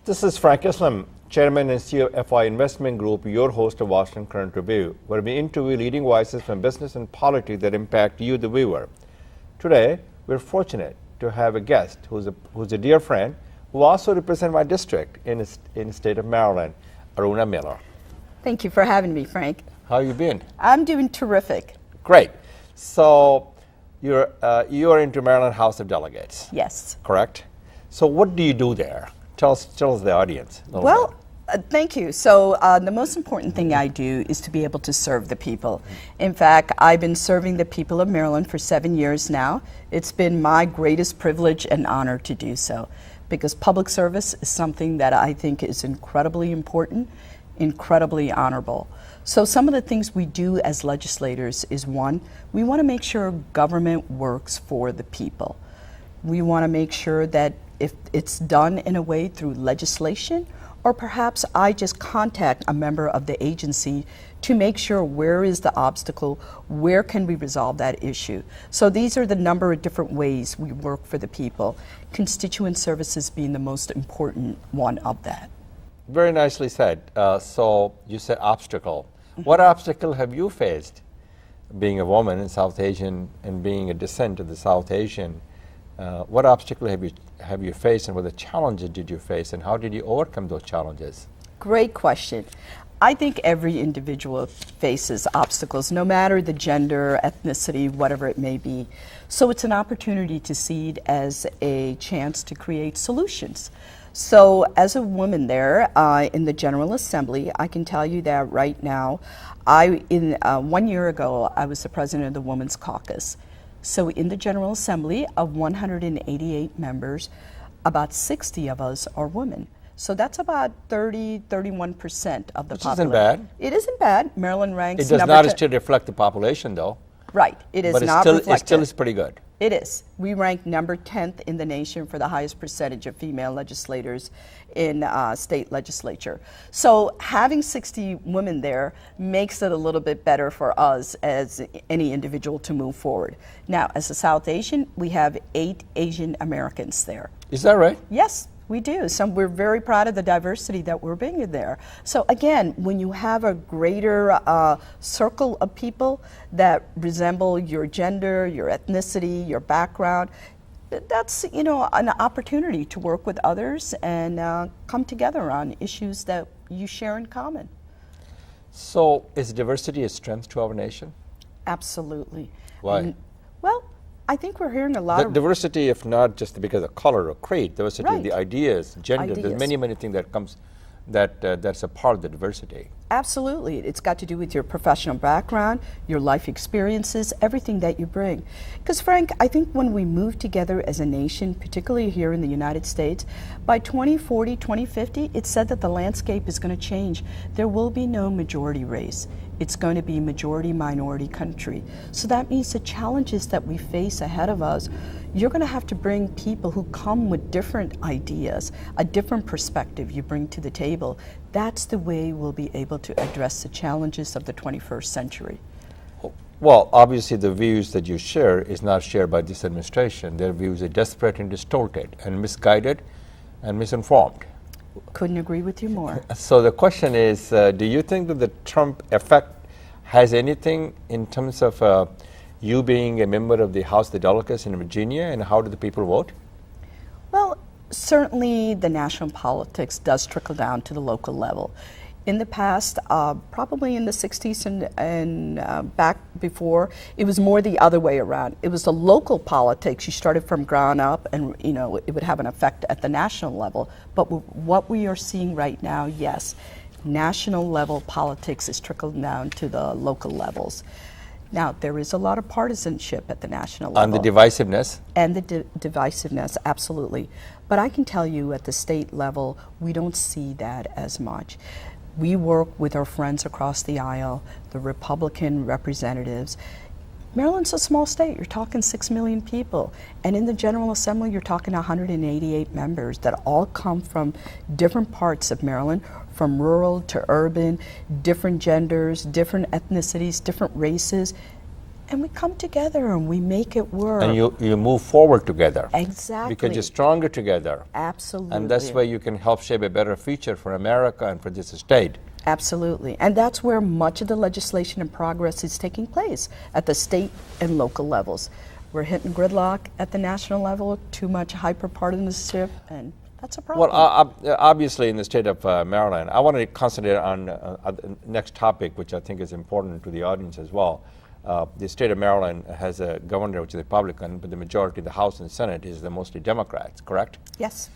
This is Frank Islam, Chairman and CEO of FI Investment Group, your host of Washington Current Review, where we interview leading voices from business and politics that impact you, the viewer. Today, we're fortunate to have a guest who's a dear friend who also represents my district in the state of Maryland, Aruna Miller. Thank you for having me, Frank. How you been? I'm doing terrific. Great. So you're into Maryland House of Delegates. Yes. Correct? So what do you do there? Tell us the audience a little Well, bit. thank you. So the most important thing I do is to be able to serve the people. In fact, I've been serving the people of Maryland for 7 years now. It's been my greatest privilege and honor to do so, because public service is something that I think is incredibly important, incredibly honorable. So some of the things we do as legislators is, one, we want to make sure government works for the people. We want to make sure that if it's done in a way through legislation, or perhaps I just contact a member of the agency to make sure where is the obstacle, where can we resolve that issue. So these are the number of different ways we work for the people, constituent services being the most important one of that. Very nicely said. So you said obstacle. What obstacle have you faced, being a woman in South Asian and being a descent of the South Asian? What obstacle have you faced, and what the challenges did you face, and how did you overcome those challenges? Great question. I think every individual faces obstacles, no matter the gender, ethnicity, whatever it may be. So it's an opportunity to see it as a chance to create solutions. So as a woman there in the General Assembly, I can tell you that right now, 1 year ago, I was the president of the Women's Caucus. So in the General Assembly of 188 members, about 60 of us are women. So that's about 31% of the Which population. isn't bad. It isn't bad. Maryland ranks It does number not 10. still reflect the population, though. Right. It is But not it reflected. still is pretty good. It is. We rank number 10th in the nation for the highest percentage of female legislators in state legislature. So having 60 women there makes it a little bit better for us as any individual to move forward. Now, as a South Asian, we have 8 Asian Americans there. Is that right? Yes, we do. So we're very proud of the diversity that we're bringing there. So again, when you have a greater circle of people that resemble your gender, your ethnicity, your background, that's, you know, an opportunity to work with others and come together on issues that you share in common. So is diversity a strength to our nation? Absolutely. Why? Well, I think we're hearing a lot of diversity, if not just because of color or creed, diversity of the Right. ideas, gender. There's Ideas. many things that comes that's a part of the diversity. Absolutely. It's got to do with your professional background, your life experiences, everything that you bring. Because, Frank, I think when we move together as a nation, particularly here in the United States, by 2040, 2050, it's said that the landscape is going to change. There will be no majority race. It's going to be majority-minority country. So that means the challenges that we face ahead of us, you're going to have to bring people who come with different ideas, a different perspective you bring to the table. That's the way we'll be able to address the challenges of the 21st century. Well, obviously the views that you share is not shared by this administration. Their views are desperate and distorted and misguided and misinformed. Couldn't agree with you more. So the question is, do you think that the Trump effect has anything in terms of you being a member of the House of Delegates in Virginia, and how do the people vote? Well, certainly the national politics does trickle down to the local level. In the past, probably in the 60s and back before, it was more the other way around. It was the local politics. You started from ground up, and you know it would have an effect at the national level. But what we are seeing right now, yes, national level politics is trickling down to the local levels. Now, there is a lot of partisanship at the national level. On the divisiveness? And the divisiveness, absolutely. But I can tell you at the state level, we don't see that as much. We work with our friends across the aisle, the Republican representatives. Maryland's a small state. You're talking 6 million people. And in the General Assembly, you're talking 188 members that all come from different parts of Maryland, from rural to urban, different genders, different ethnicities, different races. and we come together and we make it work. And you move forward together. Exactly. Because you're stronger together. Absolutely. And that's where you can help shape a better future for America and for this state. Absolutely. And that's where much of the legislation and progress is taking place at the state and local levels. We're hitting gridlock at the national level, too much hyper-partisanship, and that's a problem. Well, obviously in the state of Maryland, I want to concentrate on the next topic, which I think is important to the audience as well. The state of Maryland has a governor which is Republican, but the majority of the House and Senate is mostly Democrats, correct? Yes.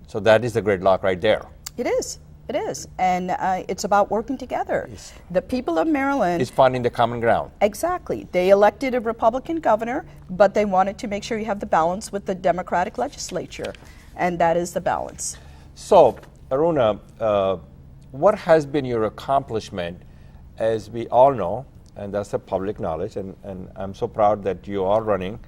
So that is the gridlock right there. It is. It is. And it's about working together. Yes. The people of Maryland... Is finding the common ground. Exactly. They elected a Republican governor, but they wanted to make sure you have the balance with the Democratic legislature. And that is the balance. So, Aruna, what has been your accomplishment? As we all know, and that's a public knowledge, and I'm so proud that you are running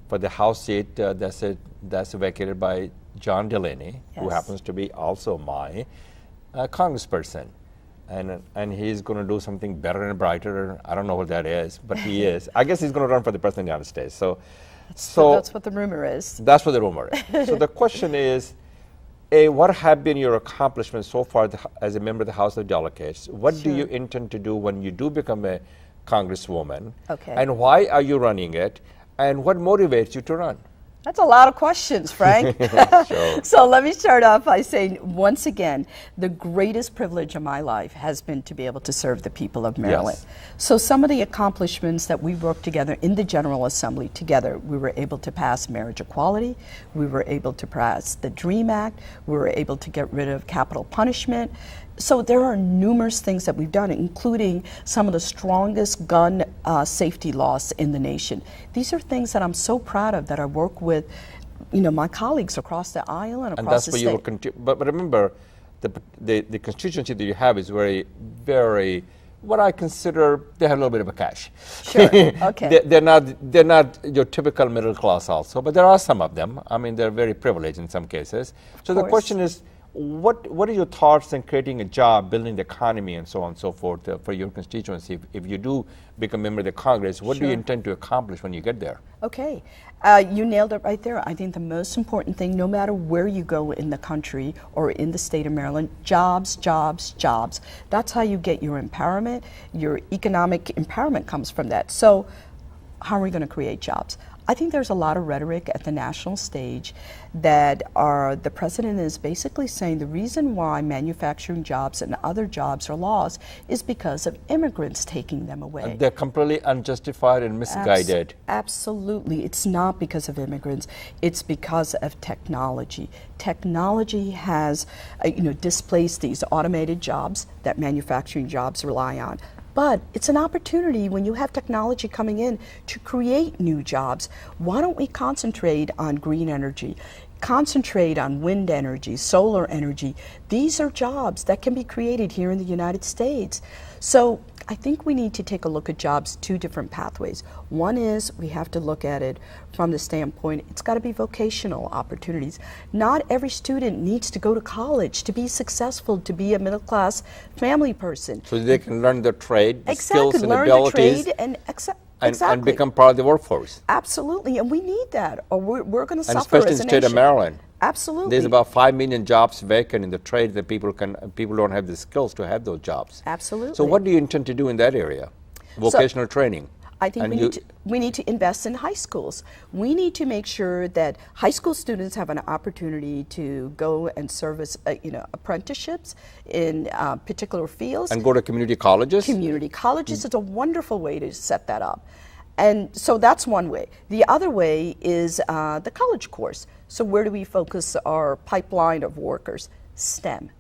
for the House seat that's vacated by John Delaney, who Yes. happens to be also my congressperson. And he's going to do something better and brighter. I don't know what that is, but he is. I guess he's going to run for the president of the United States. So that's what the rumor is. That's what the rumor is. So the question is, A, what have been your accomplishments so far as a member of the House of Delegates? What do you intend to do when you do become a congresswoman? Okay. And why are you running it? And what motivates you to run? That's a lot of questions, Frank. Sure. So let me start off by saying, once again, the greatest privilege of my life has been to be able to serve the people of Maryland. Yes. So some of the accomplishments that we worked together in the General Assembly together, we were able to pass marriage equality, we were able to pass the DREAM Act, we were able to get rid of capital punishment. So there are numerous things that we've done, including some of the strongest gun safety laws in the nation. These are things that I'm so proud of, that I work with, my colleagues across the aisle and across the state. And that's where you will but remember, the constituency that you have is very, very, what I consider, they have a little bit of a cash. Sure, okay. They're not your typical middle class also, but there are some of them. I mean, they're very privileged in some cases. So the question is, what are your thoughts on creating a job, building the economy, and so on and so forth for your constituency? If you do become a member of the Congress, what do you intend to accomplish when you get there? Okay, you nailed it right there. I think the most important thing, no matter where you go in the country or in the state of Maryland, jobs, jobs, jobs. That's how you get your empowerment. Your economic empowerment comes from that. So how are we going to create jobs? I think there's a lot of rhetoric at the national stage that the president is basically saying the reason why manufacturing jobs and other jobs are lost is because of immigrants taking them away. They're completely unjustified and misguided. Absolutely. It's not because of immigrants. It's because of technology. Technology has displaced these automated jobs that manufacturing jobs rely on. But it's an opportunity when you have technology coming in to create new jobs. Why don't we concentrate on green energy? Concentrate on wind energy, solar energy. These are jobs that can be created here in the United States. So I think we need to take a look at jobs two different pathways. One is we have to look at it from the standpoint, it's got to be vocational opportunities. Not every student needs to go to college to be successful, to be a middle class family person. So they can learn the trade, the Exactly, skills and learn abilities. the trade and And become part of the workforce. Absolutely, and we need that, or we're going to And suffer especially as in a the state of nation. Maryland. Absolutely. There's about 5 million jobs vacant in the trade that people don't have the skills to have those jobs. Absolutely. So what do you intend to do in that area? Vocational training. I think we need to invest in high schools. We need to make sure that high school students have an opportunity to go and service, apprenticeships in particular fields. And go to community colleges? Community colleges is a wonderful way to set that up. And so that's one way. The other way is the college course. So where do we focus our pipeline of workers? STEM.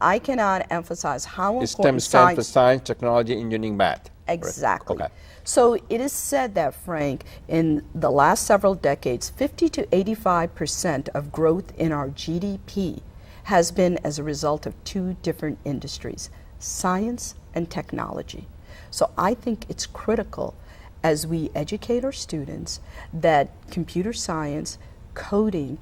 I cannot emphasize how important STEM for science, technology, engineering, math. Exactly. Okay. So it is said that, Frank, in the last several decades, 50 to 85% of growth in our GDP has been as a result of two different industries, science and technology. So I think it's critical as we educate our students that computer science, coding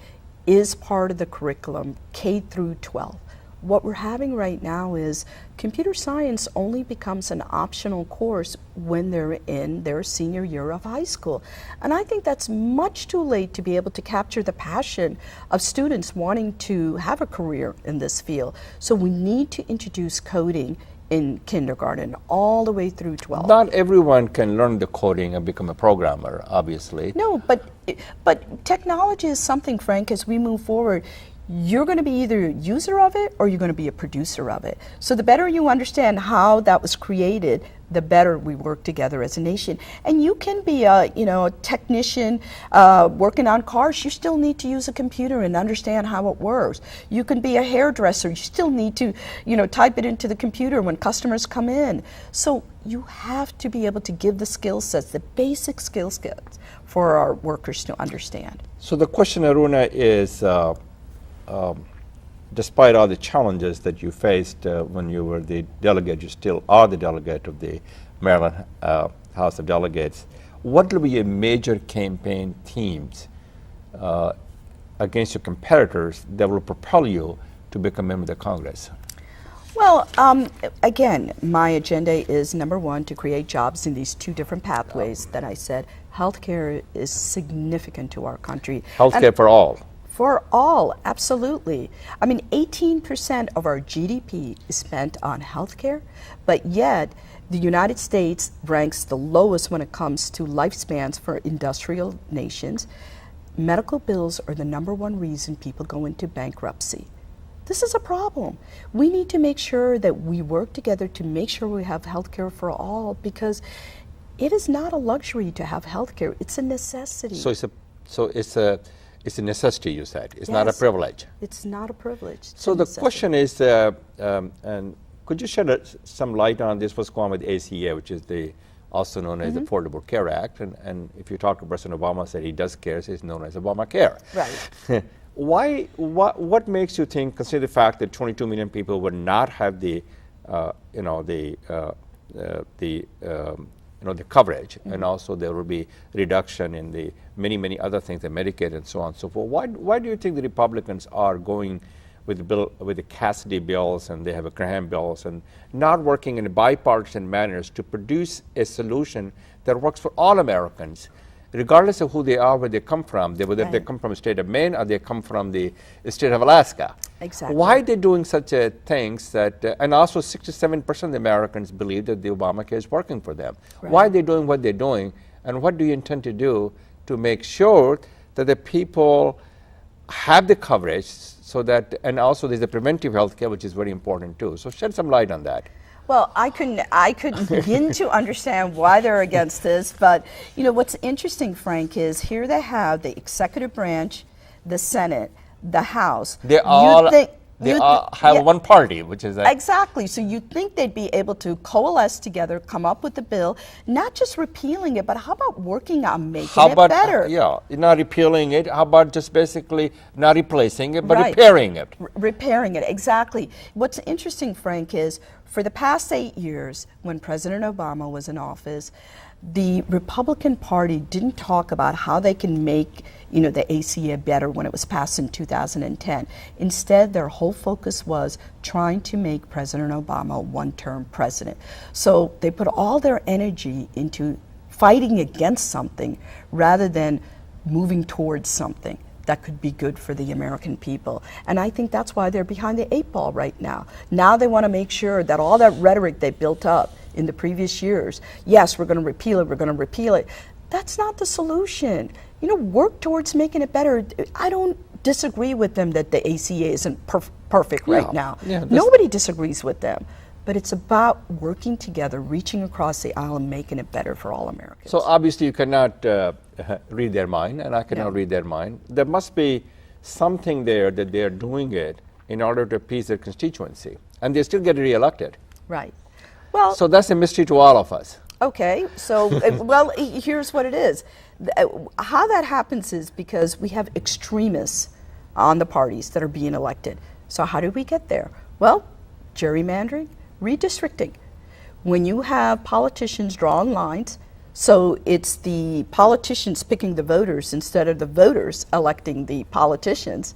is part of the curriculum K through 12. what we're having right now is computer science only becomes an optional course when they're in their senior year of high school. And I think that's much too late to be able to capture the passion of students wanting to have a career in this field. So we need to introduce coding in kindergarten all the way through 12. Not everyone can learn the coding and become a programmer, obviously. No, but technology is something, Frank, as we move forward, you're going to be either a user of it or you're going to be a producer of it. So the better you understand how that was created, the better we work together as a nation. And you can be a technician working on cars. You still need to use a computer and understand how it works. You can be a hairdresser. You still need to type it into the computer when customers come in. So you have to be able to give the skill sets, the basic skill sets for our workers to understand. So the question, Aruna, is despite all the challenges that you faced when you were the delegate, you still are the delegate of the Maryland House of Delegates. What will be your major campaign themes against your competitors that will propel you to become a member of the Congress? Well, again, my agenda is number one, to create jobs in these two different pathways that I said. Healthcare is significant to our country. Healthcare for all. For all, absolutely. I mean, 18% of our GDP is spent on healthcare, but yet the United States ranks the lowest when it comes to lifespans for industrial nations. Medical bills are the number one reason people go into bankruptcy. This is a problem. We need to make sure that we work together to make sure we have healthcare for all, because it is not a luxury to have healthcare. It's a necessity. It's a necessity, you said. It's Yes. not a privilege. It's not a privilege. It's So a the necessity. question is, and could you shed some light on this? What's going on with ACA, which is also known as the Affordable Care Act, and if you talk to President Obama, said he does care, so it's known as Obamacare. Right. What makes you think, consider the fact that 22 million people would not have the coverage, and also there will be reduction in the many other things, the Medicaid and so on and so forth. Why do you think the Republicans are going with the Cassidy bills, and they have a Graham bills, and not working in bipartisan manners to produce a solution that works for all Americans, regardless of who they are, where they come from, whether they come from the state of Maine or they come from the state of Alaska? Exactly. Why are they doing such things that, and also 67% of the Americans believe that the Obamacare is working for them. Right. Why are they doing what they're doing, and what do you intend to do to make sure that the people have the coverage, so that, and also there's a preventive health care, which is very important too. So shed some light on that. Well, I couldn't begin to understand why they're against this, but what's interesting, Frank, is here they have the executive branch, the Senate, the House. They all have yeah, one party, which is exactly. So you'd think they'd be able to coalesce together, come up with a bill, not just repealing it, but how about working on making it better? Yeah, not repealing it. How about just basically not replacing it, but Right. repairing it? Repairing it, exactly. What's interesting, Frank, is for the past 8 years, when President Obama was in office, the Republican Party didn't talk about how they can make the ACA better when it was passed in 2010. Instead, their whole focus was trying to make President Obama a one-term president. So they put all their energy into fighting against something rather than moving towards something that could be good for the American people. And I think that's why they're behind the 8 ball right now. Now they want to make sure that all that rhetoric they built up in the previous years, yes, we're going to repeal it, that's not the solution. Work towards making it better. I don't disagree with them that the ACA isn't perfect right now. Yeah, nobody disagrees with them. But it's about working together, reaching across the aisle, and making it better for all Americans. So obviously you cannot read their mind, and I cannot read their mind. There must be something there that they're doing it in order to appease their constituency, and they still get reelected. Right. Well, So that's a mystery to all of us. okay, so, well, here's what it is. How that happens is because we have extremists on the parties that are being elected. So how did we get there? Well, gerrymandering, redistricting. When you have politicians drawing lines, so it's the politicians picking the voters instead of the voters electing the politicians,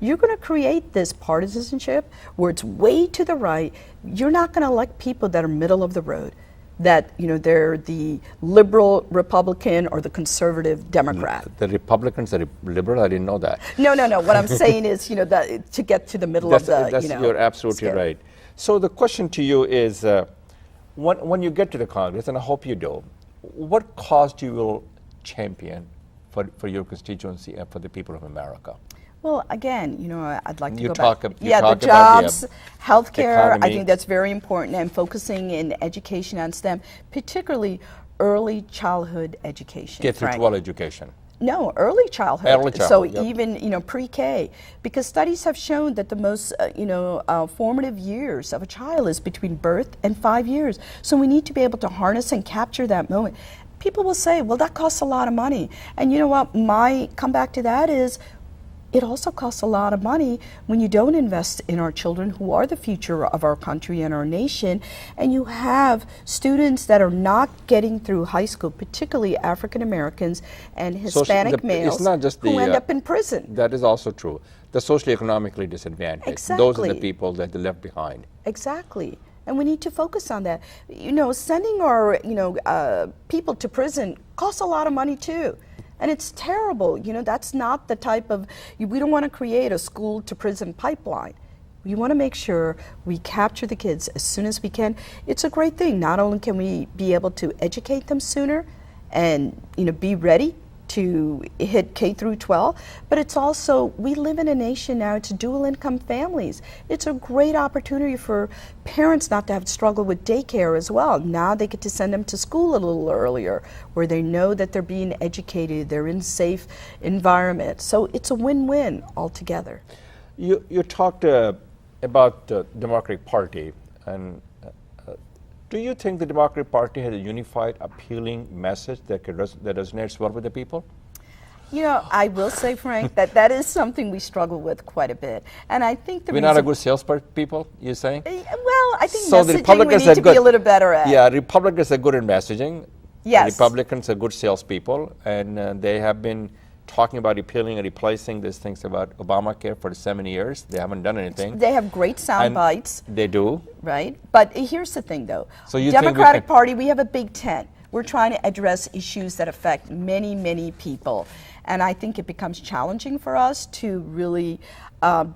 you're going to create this partisanship where it's way to the right. You're not going to elect people that are middle of the road, that they're the liberal Republican or the conservative Democrat. The Republicans are liberal? I didn't know that. No. What I'm saying is, that to get to the middle of the, you're absolutely scale. right. So the question to you is, when you get to the Congress, and I hope you do, what cause do you will champion for your constituency and for the people of America? Well, again, I'd like to go talk back. about the jobs, healthcare. economy. I think that's very important, and focusing in education on STEM, particularly early childhood education. Get through Frank. 12 education. No, early childhood. Early childhood, So yep. even pre-K, because studies have shown that the most formative years of a child is between birth and 5 years. So we need to be able to harness and capture that moment. People will say, well, that costs a lot of money. And you know what? My comeback to that is, it also costs a lot of money when you don't invest in our children, who are the future of our country and our nation, and you have students that are not getting through high school, particularly African Americans and Hispanic males, it's not just who end up in prison. That is also true. The socially economically disadvantaged. Exactly. Those are the people that are left behind. Exactly. And we need to focus on that. Sending our people to prison costs a lot of money too. And it's terrible. That's not the type of, we don't want to create a school to prison pipeline. We want to make sure we capture the kids as soon as we can. It's a great thing. Not only can we be able to educate them sooner and be ready to hit K through 12, but it's also, we live in a nation now, it's dual income families. It's a great opportunity for parents not to have to struggle with daycare as well. Now they get to send them to school a little earlier, where they know that they're being educated, they're in safe environment. So it's a win-win altogether. You talked about the Democratic Party, and do you think the Democratic Party has a unified, appealing message that resonates well with the people? I will say, Frank, that is something we struggle with quite a bit. And I think we're not a good salespeople, you're saying? Well, I think so the messaging Republicans we need to good, be a little better at. Yeah, Republicans are good in messaging. Yes. Republicans are good salespeople, and they have been talking about repealing and replacing these things about Obamacare for 7 years. They haven't done anything. They have great sound bites. They do. Right. But here's the thing, though. So you Democratic Party, we have a big tent. We're trying to address issues that affect many, many people. And I think it becomes challenging for us to really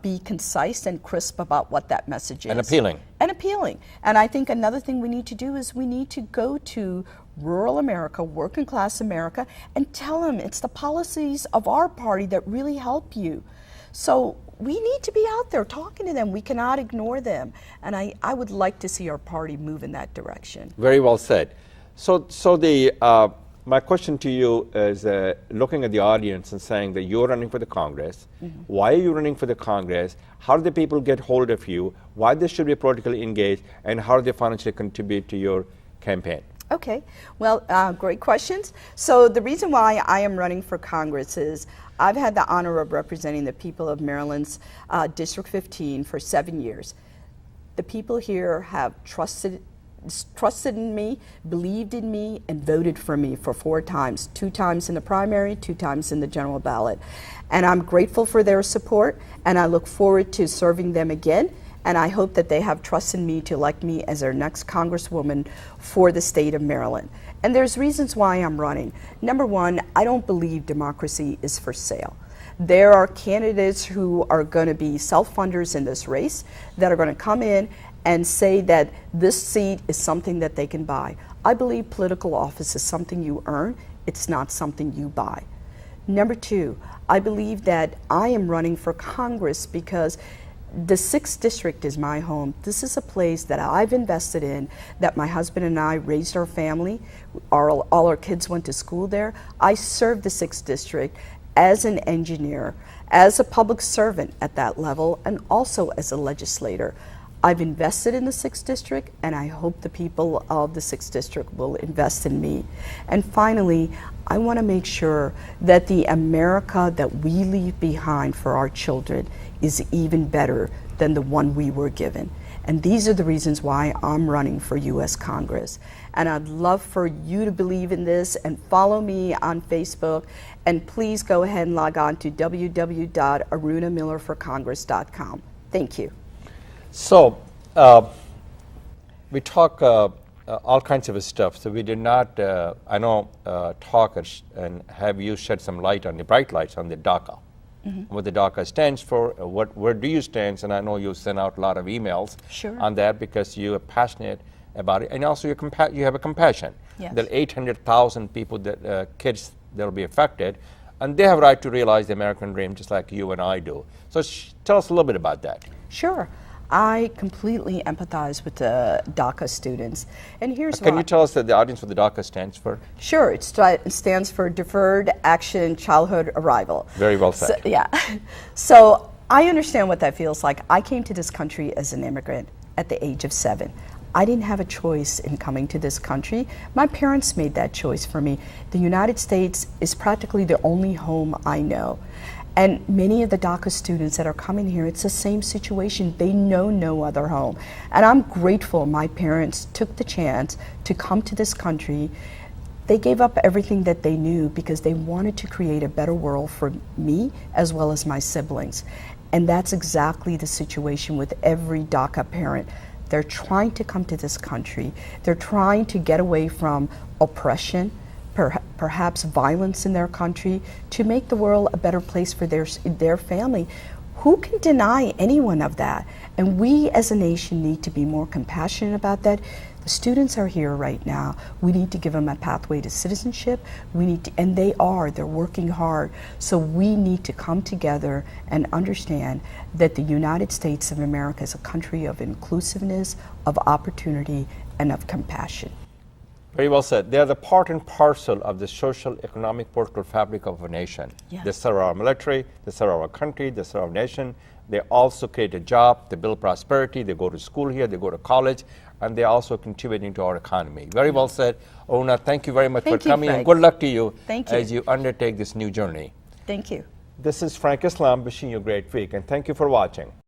be concise and crisp about what that message is. And appealing. And appealing. And I think another thing we need to do is we need to go to rural America, working class America, and tell them it's the policies of our party that really help you. So we need to be out there talking to them. We cannot ignore them. And I would like to see our party move in that direction. Very well said. So my question to you is looking at the audience and saying that you're running for the Congress. Mm-hmm. Why are you running for the Congress? How do the people get hold of you? Why they should be politically engaged? And how do they financially contribute to your campaign? Okay, well, great questions. So the reason why I am running for Congress is I've had the honor of representing the people of Maryland's District 15 for 7 years. The people here have trusted in me, believed in me, and voted for me for 4 times, 2 times in the primary, 2 times in the general ballot. And I'm grateful for their support, and I look forward to serving them again. And I hope that they have trust in me to elect me as their next Congresswoman for the state of Maryland. And there's reasons why I'm running. Number one, I don't believe democracy is for sale. There are candidates who are going to be self-funders in this race that are going to come in and say that this seat is something that they can buy. I believe political office is something you earn. It's not something you buy. Number two, I believe that I am running for Congress because the 6th District is my home. This is a place that I've invested in, that my husband and I raised our family. All our kids went to school there. I served the 6th District as an engineer, as a public servant at that level, and also as a legislator. I've invested in the 6th District, and I hope the people of the 6th District will invest in me. And finally, I want to make sure that the America that we leave behind for our children is even better than the one we were given. And these are the reasons why I'm running for U.S. Congress. And I'd love for you to believe in this and follow me on Facebook. And please go ahead and log on to www.arunamillerforcongress.com. Thank you. So, we talk all kinds of stuff. So we did not, I know, talk and have you shed some light on the bright lights on the DACA. What the DACA stands for, where do you stand? And I know you send out a lot of emails on that because you are passionate about it, and also you have a compassion. Yes. There are 800,000 people, that kids that will be affected, and they have a right to realize the American dream just like you and I do. So tell us a little bit about that. Sure. I completely empathize with the DACA students. And here's why. Can you tell us the audience what the DACA stands for? Sure. It stands for Deferred Action Childhood Arrival. Very well said. So, yeah. So I understand what that feels like. I came to this country as an immigrant at the age of 7. I didn't have a choice in coming to this country. My parents made that choice for me. The United States is practically the only home I know. And many of the DACA students that are coming here, it's the same situation. They know no other home. And I'm grateful my parents took the chance to come to this country. They gave up everything that they knew because they wanted to create a better world for me as well as my siblings. And that's exactly the situation with every DACA parent. They're trying to come to this country. They're trying to get away from oppression, perhaps violence in their country, to make the world a better place for their family. Who can deny anyone of that? And we as a nation need to be more compassionate about that. The students are here right now. We need to give them a pathway to citizenship. We need to, and they're working hard. So we need to come together and understand that the United States of America is a country of inclusiveness, of opportunity, and of compassion. Very well said. They are the part and parcel of the social, economic, political fabric of a nation. Yes. They serve our military, they serve our country, they serve our nation. They also create a job, they build prosperity, they go to school here, they go to college, and they also contributing to our economy. Very well said. Aruna, thank you very much for coming, and good luck to you as you undertake this new journey. Thank you. This is Frank Islam wishing you a great week, and thank you for watching.